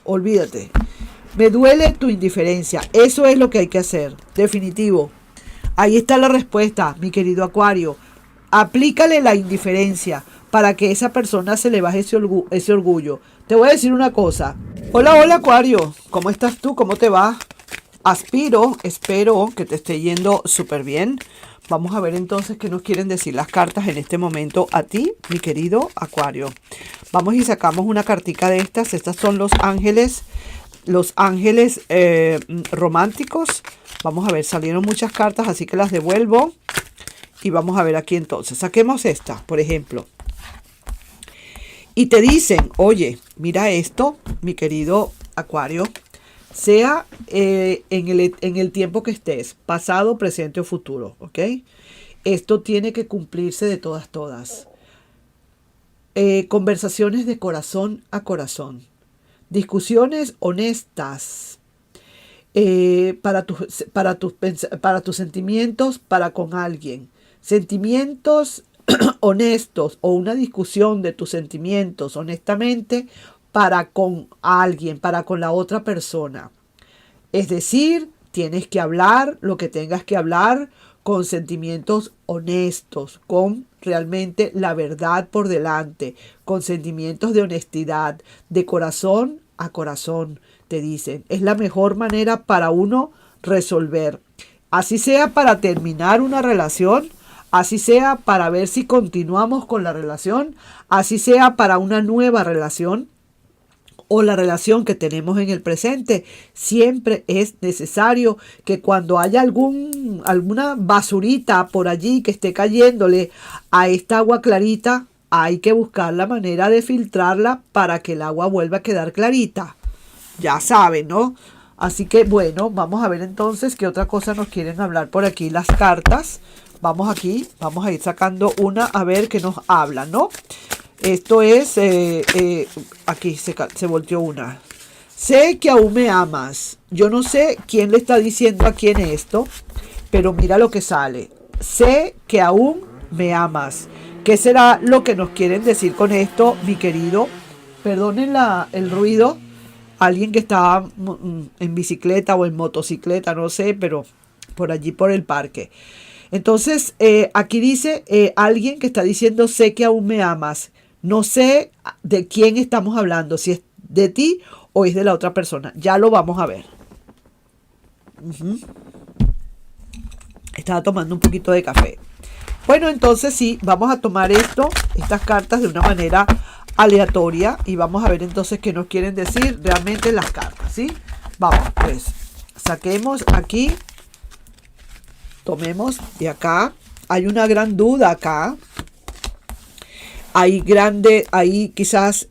olvídate. Me duele tu indiferencia. Eso es lo que hay que hacer. Definitivo. Ahí está la respuesta, mi querido Acuario. Aplícale la indiferencia para que esa persona se le baje ese orgullo. Te voy a decir una cosa. Hola, hola Acuario. ¿Cómo estás tú? ¿Cómo te va? Espero que te esté yendo súper bien. Vamos a ver entonces qué nos quieren decir las cartas en este momento a ti, mi querido Acuario. Vamos y sacamos una cartica de estas. Estas son los ángeles románticos. Vamos a ver, salieron muchas cartas, así que las devuelvo. Y vamos a ver aquí entonces. Saquemos esta, por ejemplo. Y te dicen, oye, mira esto, mi querido Acuario. Sea en el tiempo que estés, pasado, presente o futuro, ¿ok? Esto tiene que cumplirse de todas. Conversaciones de corazón a corazón. Discusiones honestas para tus sentimientos para con alguien. Sentimientos honestos o una discusión de tus sentimientos honestamente para con alguien, para con la otra persona. Es decir, tienes que hablar lo que tengas que hablar con sentimientos honestos, con realmente la verdad por delante, con sentimientos de honestidad, de corazón a corazón, te dicen. Es la mejor manera para uno resolver. Así sea para terminar una relación, así sea para ver si continuamos con la relación, así sea para una nueva relación, o la relación que tenemos en el presente. Siempre es necesario que cuando haya alguna basurita por allí que esté cayéndole a esta agua clarita, hay que buscar la manera de filtrarla para que el agua vuelva a quedar clarita. Ya saben, ¿no? Así que bueno, vamos a ver entonces qué otra cosa nos quieren hablar por aquí las cartas. Vamos a ir sacando una a ver qué nos habla, ¿no? Esto es, aquí se volteó una. Sé que aún me amas. Yo no sé quién le está diciendo a quién esto, pero mira lo que sale. Sé que aún me amas. ¿Qué será lo que nos quieren decir con esto, mi querido? Perdonen el ruido. Alguien que está en bicicleta o en motocicleta, no sé, pero por allí por el parque. Entonces, aquí dice alguien que está diciendo sé que aún me amas. No sé de quién estamos hablando, si es de ti o es de la otra persona. Ya lo vamos a ver. Estaba tomando un poquito de café. Bueno, entonces sí, vamos a tomar estas cartas de una manera aleatoria y vamos a ver entonces qué nos quieren decir realmente las cartas, ¿sí? Vamos, pues, saquemos aquí, tomemos de acá. Hay una gran duda acá. Hay quizás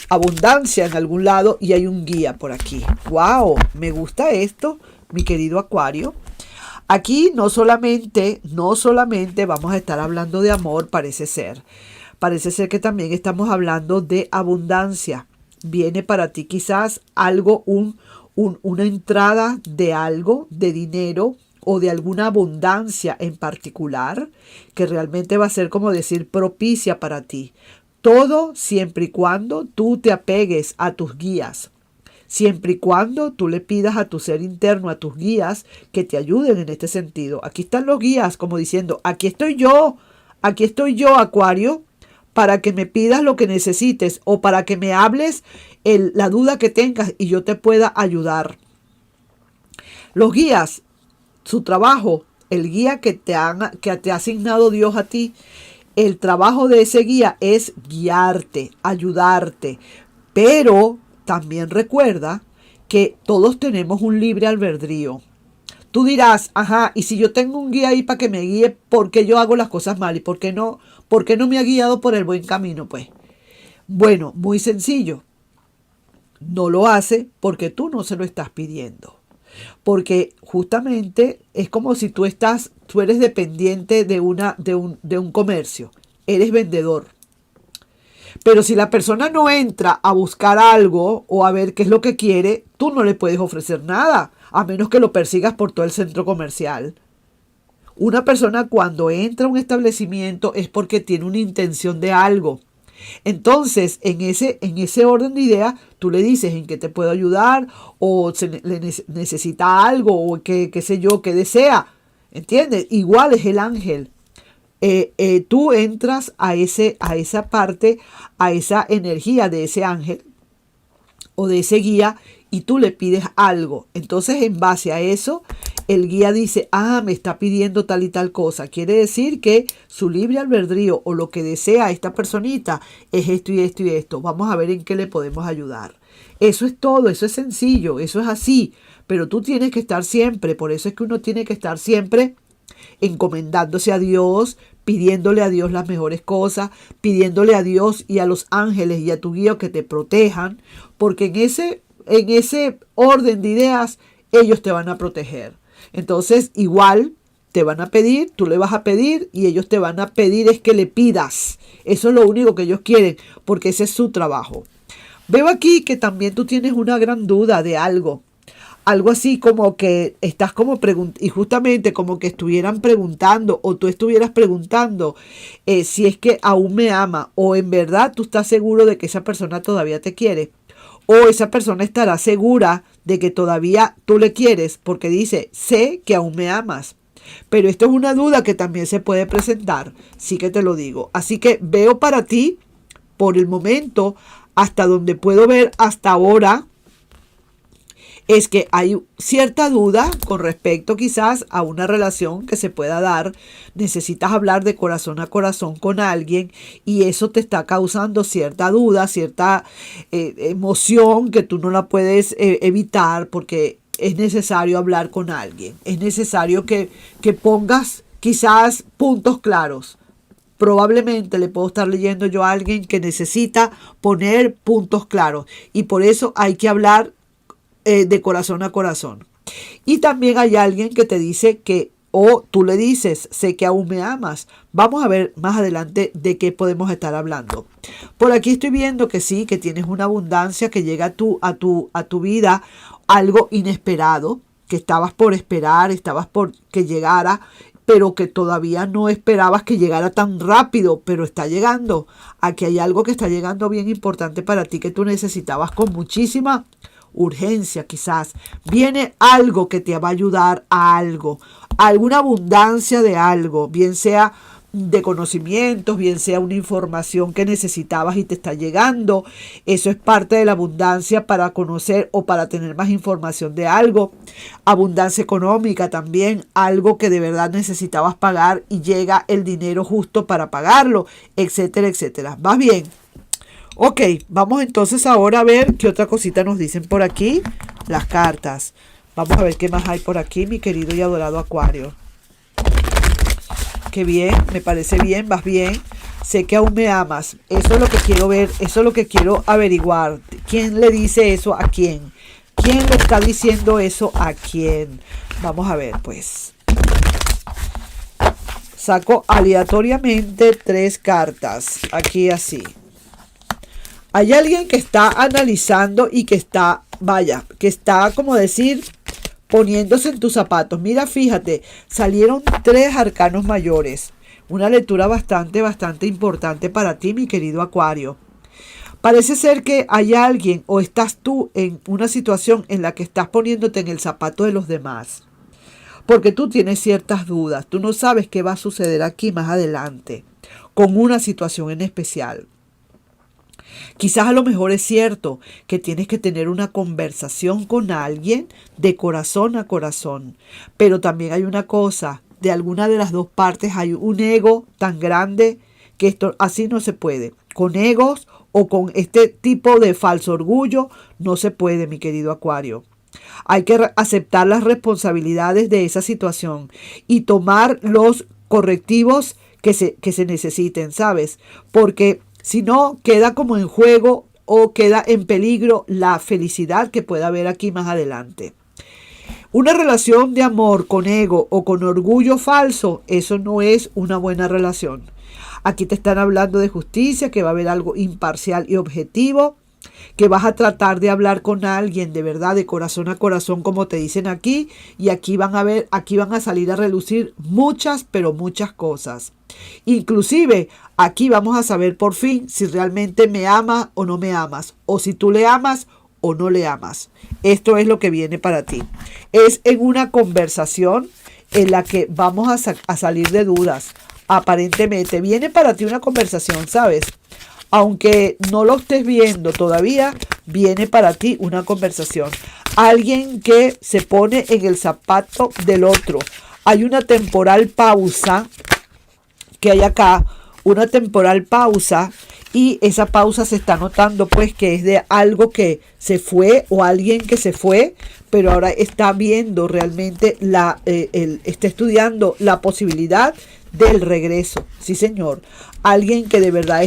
abundancia en algún lado y hay un guía por aquí. ¡Wow! Me gusta esto, mi querido Acuario. Aquí no solamente vamos a estar hablando de amor, parece ser. Parece ser que también estamos hablando de abundancia. Viene para ti quizás algo, una entrada de algo, de dinero, o de alguna abundancia en particular, que realmente va a ser como decir propicia para ti. Todo siempre y cuando tú te apegues a tus guías. Siempre y cuando tú le pidas a tu ser interno, a tus guías, que te ayuden en este sentido. Aquí están los guías como diciendo, aquí estoy yo, Acuario, para que me pidas lo que necesites o para que me hables la duda que tengas y yo te pueda ayudar. Los guías, su trabajo, el guía que te ha asignado Dios a ti, el trabajo de ese guía es guiarte, ayudarte, pero también recuerda que todos tenemos un libre albedrío. Tú dirás, ajá, y si yo tengo un guía ahí para que me guíe, ¿por qué yo hago las cosas mal? ¿Y por qué no me ha guiado por el buen camino? Pues, bueno, muy sencillo. No lo hace porque tú no se lo estás pidiendo. Porque justamente es como si tú eres dependiente de un comercio. Eres vendedor. Pero si la persona no entra a buscar algo o a ver qué es lo que quiere, tú no le puedes ofrecer nada, a menos que lo persigas por todo el centro comercial. Una persona cuando entra a un establecimiento es porque tiene una intención de algo. Entonces, en ese orden de ideas, tú le dices en qué te puedo ayudar, o necesita algo, o qué sé yo, qué desea. ¿Entiendes? Igual es el ángel. Tú entras a esa parte, a esa energía de ese ángel o de ese guía, y tú le pides algo. Entonces, en base a eso, el guía dice, me está pidiendo tal y tal cosa. Quiere decir que su libre albedrío o lo que desea esta personita es esto y esto y esto. Vamos a ver en qué le podemos ayudar. Eso es todo, eso es sencillo, eso es así. Pero tú tienes que estar siempre, por eso es que uno tiene que estar siempre encomendándose a Dios, pidiéndole a Dios las mejores cosas, pidiéndole a Dios y a los ángeles y a tu guía que te protejan, porque en ese orden de ideas ellos te van a proteger. Entonces, igual te van a pedir, tú le vas a pedir y ellos te van a pedir es que le pidas. Eso es lo único que ellos quieren, porque ese es su trabajo. Veo aquí que también tú tienes una gran duda de algo. Algo así como que estás como y justamente como que estuvieran preguntando o tú estuvieras preguntando si es que aún me ama, o en verdad tú estás seguro de que esa persona todavía te quiere, o esa persona estará segura de que todavía tú le quieres, porque dice, sé que aún me amas. Pero esto es una duda que también se puede presentar, sí que te lo digo. Así que veo para ti, por el momento, hasta donde puedo ver hasta ahora, es que hay cierta duda con respecto quizás a una relación que se pueda dar. Necesitas hablar de corazón a corazón con alguien y eso te está causando cierta duda, cierta emoción que tú no la puedes evitar, porque es necesario hablar con alguien. Es necesario que pongas quizás puntos claros. Probablemente le puedo estar leyendo yo a alguien que necesita poner puntos claros y por eso hay que hablar de corazón a corazón. Y también hay alguien que te dice que, o tú le dices, sé que aún me amas. Vamos a ver más adelante de qué podemos estar hablando. Por aquí estoy viendo que sí, que tienes una abundancia que llega a tu vida, algo inesperado, que estabas por esperar, estabas por que llegara, pero que todavía no esperabas que llegara tan rápido, pero está llegando. Aquí hay algo que está llegando bien importante para ti, que tú necesitabas con muchísima urgencia. Quizás viene algo que te va a ayudar a algo, alguna abundancia de algo, bien sea de conocimientos, bien sea una información que necesitabas y te está llegando. Eso es parte de la abundancia, para conocer o para tener más información de algo. Abundancia económica también, algo que de verdad necesitabas pagar y llega el dinero justo para pagarlo, etcétera, etcétera. ¿Vas bien? Ok, vamos entonces ahora a ver qué otra cosita nos dicen por aquí las cartas. Vamos a ver qué más hay por aquí, mi querido y adorado Acuario. Qué bien, me parece bien, vas bien. Sé que aún me amas. Eso es lo que quiero ver, eso es lo que quiero averiguar. ¿Quién le dice eso a quién? ¿Quién le está diciendo eso a quién? Vamos a ver, pues. Saco aleatoriamente 3 cartas, aquí así. Hay alguien que está analizando y que está, que está, como decir, poniéndose en tus zapatos. Mira, fíjate, salieron 3 arcanos mayores. Una lectura bastante importante para ti, mi querido Acuario. Parece ser que hay alguien o estás tú en una situación en la que estás poniéndote en el zapato de los demás. Porque tú tienes ciertas dudas. Tú no sabes qué va a suceder aquí más adelante con una situación en especial. Quizás a lo mejor es cierto que tienes que tener una conversación con alguien de corazón a corazón, pero también hay una cosa, de alguna de las dos partes hay un ego tan grande que esto así no se puede. Con egos o con este tipo de falso orgullo no se puede, mi querido Acuario. Hay que aceptar las responsabilidades de esa situación y tomar los correctivos que se necesiten, ¿sabes? Porque si no, queda como en juego o queda en peligro la felicidad que pueda haber aquí más adelante. Una relación de amor con ego o con orgullo falso, eso no es una buena relación. Aquí te están hablando de justicia, que va a haber algo imparcial y objetivo. que vas a tratar de hablar con alguien de verdad, de corazón a corazón, como te dicen aquí, y aquí van a salir a relucir muchas, pero muchas cosas. Inclusive, aquí vamos a saber por fin si realmente me amas o no me amas, o si tú le amas o no le amas. Esto es lo que viene para ti. Es en una conversación en la que vamos a salir de dudas. Aparentemente, viene para ti una conversación, ¿sabes? Aunque no lo estés viendo todavía, viene para ti una conversación. Alguien que se pone en el zapato del otro. Hay una temporal pausa que hay acá, una temporal pausa, y esa pausa se está notando pues que es de algo que se fue o alguien que se fue, pero ahora está viendo realmente está estudiando la posibilidad del regreso. Sí, señor. Alguien que de verdad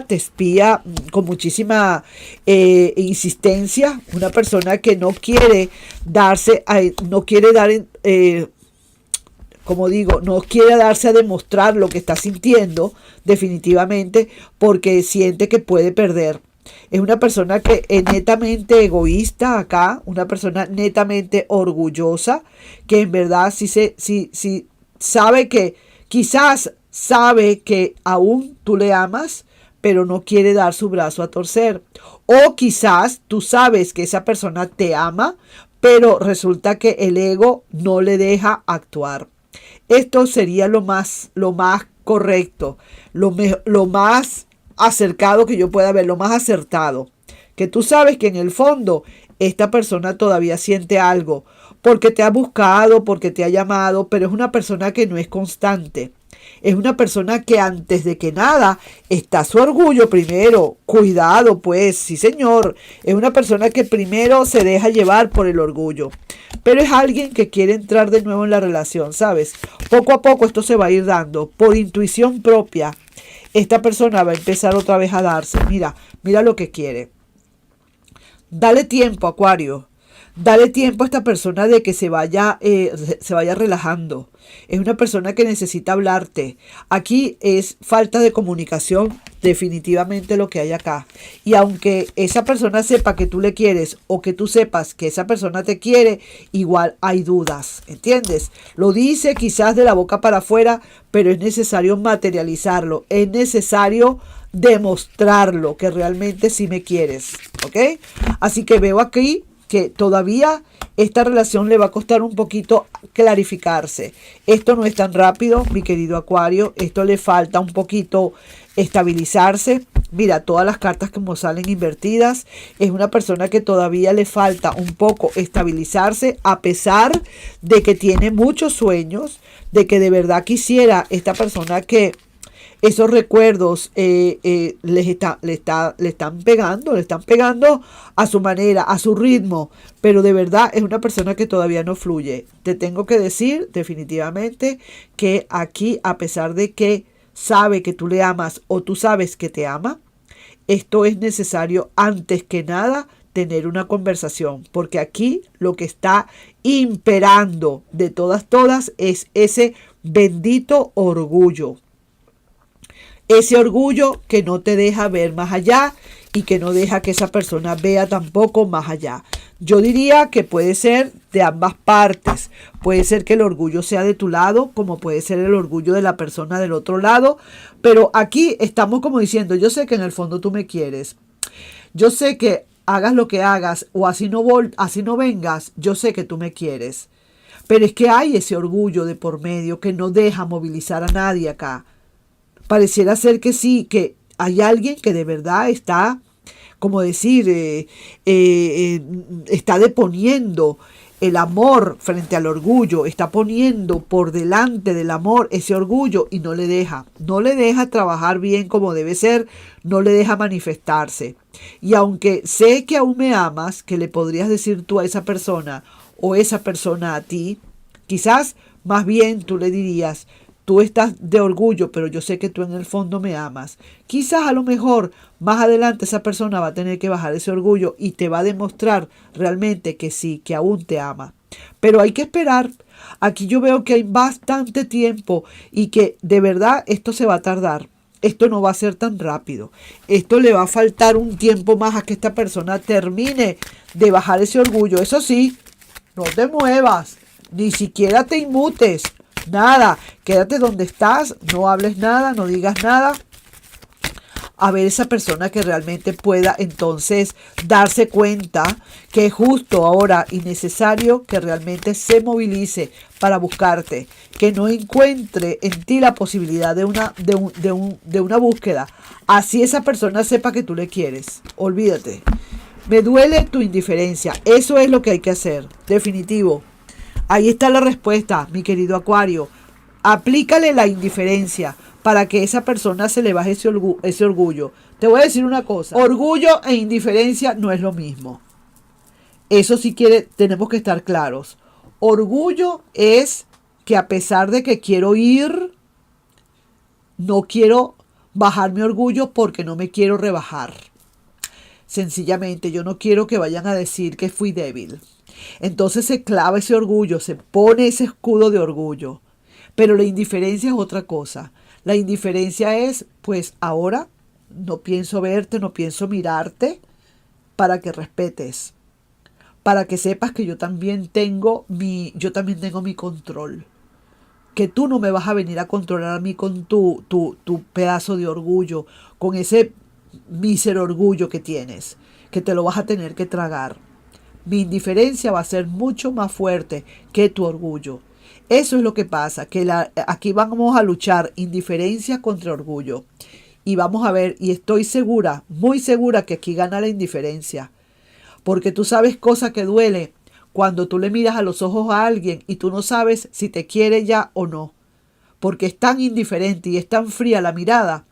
te espía con muchísima insistencia. Una persona que no quiere no quiere dar, como digo, no quiere darse a demostrar lo que está sintiendo definitivamente porque siente que puede perder. Es una persona que es netamente egoísta acá, una persona netamente orgullosa, que en verdad sí sabe que, quizás sabe que aún tú le amas, pero no quiere dar su brazo a torcer. O quizás tú sabes que esa persona te ama, pero resulta que el ego no le deja actuar. Esto sería lo más correcto, lo más acercado que yo pueda ver, lo más acertado. Que tú sabes que en el fondo esta persona todavía siente algo, porque te ha buscado, porque te ha llamado, pero es una persona que no es constante. Es una persona que antes de que nada está su orgullo primero. Cuidado, pues, sí señor. Es una persona que primero se deja llevar por el orgullo. Pero es alguien que quiere entrar de nuevo en la relación, ¿sabes? Poco a poco esto se va a ir dando. Por intuición propia, esta persona va a empezar otra vez a darse. Mira lo que quiere. Dale tiempo, Acuario. Dale tiempo a esta persona de que se vaya relajando. Es una persona que necesita hablarte. Aquí es falta de comunicación, definitivamente lo que hay acá. Y aunque esa persona sepa que tú le quieres o que tú sepas que esa persona te quiere, igual hay dudas, ¿entiendes? Lo dice quizás de la boca para afuera, pero es necesario materializarlo. Es necesario demostrarlo que realmente sí me quieres, ¿ok? Así que veo aquí que todavía esta relación le va a costar un poquito clarificarse. Esto no es tan rápido, mi querido Acuario. Esto le falta un poquito estabilizarse. Mira, todas las cartas como salen invertidas. Es una persona que todavía le falta un poco estabilizarse, a pesar de que tiene muchos sueños, de que de verdad quisiera esta persona que esos recuerdos le están pegando a su manera, a su ritmo, pero de verdad es una persona que todavía no fluye. Te tengo que decir definitivamente que aquí, a pesar de que sabe que tú le amas o tú sabes que te ama, esto es necesario antes que nada tener una conversación, porque aquí lo que está imperando de todas es ese bendito orgullo. Ese orgullo que no te deja ver más allá y que no deja que esa persona vea tampoco más allá. Yo diría que puede ser de ambas partes. Puede ser que el orgullo sea de tu lado, como puede ser el orgullo de la persona del otro lado. Pero aquí estamos como diciendo, yo sé que en el fondo tú me quieres. Yo sé que hagas lo que hagas o así no vengas, yo sé que tú me quieres. Pero es que hay ese orgullo de por medio que no deja movilizar a nadie acá. Pareciera ser que sí, que hay alguien que de verdad está, como decir, está deponiendo el amor frente al orgullo, está poniendo por delante del amor ese orgullo y no le deja trabajar bien como debe ser, no le deja manifestarse. Y aunque sé que aún me amas, que le podrías decir tú a esa persona o esa persona a ti, quizás más bien tú le dirías, tú estás de orgullo, pero yo sé que tú en el fondo me amas. Quizás a lo mejor más adelante esa persona va a tener que bajar ese orgullo y te va a demostrar realmente que sí, que aún te ama. Pero hay que esperar. Aquí yo veo que hay bastante tiempo y que de verdad esto se va a tardar. esto no va a ser tan rápido. Esto le va a faltar un tiempo más a que esta persona termine de bajar ese orgullo. Eso sí, no te muevas, ni siquiera te inmutes, nada. Quédate donde estás, no hables nada, no digas nada. A ver esa persona que realmente pueda entonces darse cuenta que es justo ahora y necesario que realmente se movilice para buscarte, que no encuentre en ti la posibilidad de una búsqueda. Así esa persona sepa que tú le quieres. Olvídate. Me duele tu indiferencia. Eso es lo que hay que hacer. Definitivo. Ahí está la respuesta, mi querido Acuario. Aplícale la indiferencia para que esa persona se le baje ese orgullo. Te voy a decir una cosa. Orgullo e indiferencia no es lo mismo. Eso sí tenemos que estar claros. Orgullo es que a pesar de que quiero ir, no quiero bajar mi orgullo porque no me quiero rebajar. Sencillamente, yo no quiero que vayan a decir que fui débil. Entonces se clava ese orgullo, se pone ese escudo de orgullo. Pero la indiferencia es otra cosa. La indiferencia es, pues ahora no pienso verte, no pienso mirarte para que respetes, para que sepas que yo también tengo mi control. Que tú no me vas a venir a controlar a mí con tu pedazo de orgullo, con ese mísero orgullo que tienes, que te lo vas a tener que tragar. Mi indiferencia va a ser mucho más fuerte que tu orgullo. Eso es lo que pasa, que aquí vamos a luchar indiferencia contra orgullo. Y vamos a ver, y estoy segura, muy segura que aquí gana la indiferencia. Porque tú sabes cosa que duele cuando tú le miras a los ojos a alguien y tú no sabes si te quiere ya o no. Porque es tan indiferente y es tan fría la mirada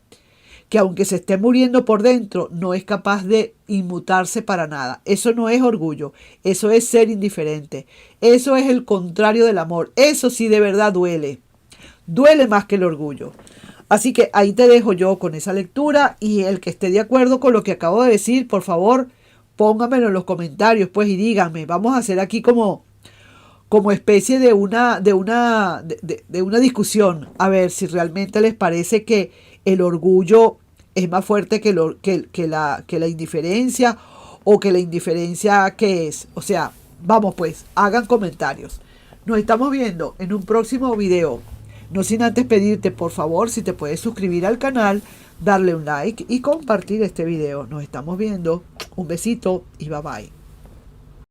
que aunque se esté muriendo por dentro, no es capaz de inmutarse para nada. Eso no es orgullo, eso es ser indiferente. Eso es el contrario del amor. Eso sí de verdad duele. Duele más que el orgullo. Así que ahí te dejo yo con esa lectura y el que esté de acuerdo con lo que acabo de decir, por favor, póngamelo en los comentarios, pues, y díganme. Vamos a hacer aquí como especie de una discusión, a ver si realmente les parece que el orgullo es más fuerte que la indiferencia, o que la indiferencia ¿qué es? O sea, vamos pues, hagan comentarios. Nos estamos viendo en un próximo video. No sin antes pedirte, por favor, si te puedes suscribir al canal, darle un like y compartir este video. Nos estamos viendo. Un besito y bye bye.